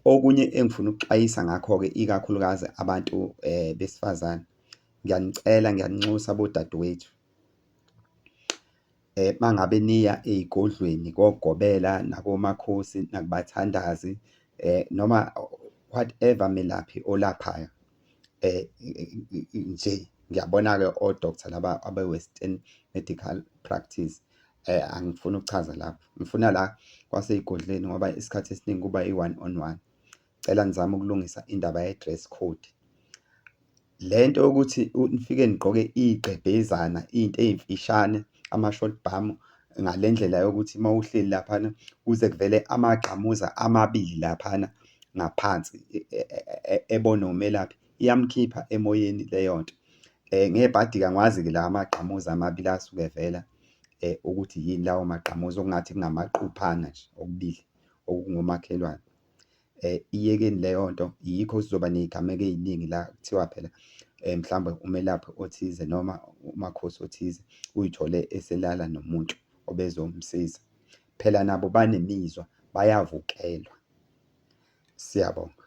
Okunye engifuna ukuxwayisa ngakho-ke, ikakhulukazi abantu besifazane, ngiyanicela bodadewethu, uma ngabe niya ey'godlweni kokugobela, nakomakhosi, nakubathandazi, noma whatever melaphi olaphayo, nje ngiyabona-ke o-doctor laba abe-Western Medical Practice, angifuni ukuchaza lapho, ngifuna la kwasey'godleni ngoba isikhathi esiningi kuba i-one-on-one. Cela nizame ukulungisa indaba ye-dress code. Le nto yokuthi nifike nigqoke iy'gqebhezana, iy'nto ey'mfishane, ama-short bum, ngale ndlela yokuthi uma uhleli laphana kuze kuvele amagqamuza amabili laphana ngaphansi, ebonwe umelaphi, iyamkhipha emoyeni leyo nto. Ngebhadi-ke angikwazi-ke la amagqamuza amabili asuke evela ukuthi yini lawo magqamuza, okungathi kungamaquphana nje okubili okungomakhelwane. Iyekeni leyo nto, yikho sizoba ney'gameko ey'ningi la kuthiwa phela mhlawumbe umelaphi othize noma umakhosi othize uy'thole eselala nomuntu obezomsiza. Phela nabo banemizwa, bayavukelwa. Siyabonga.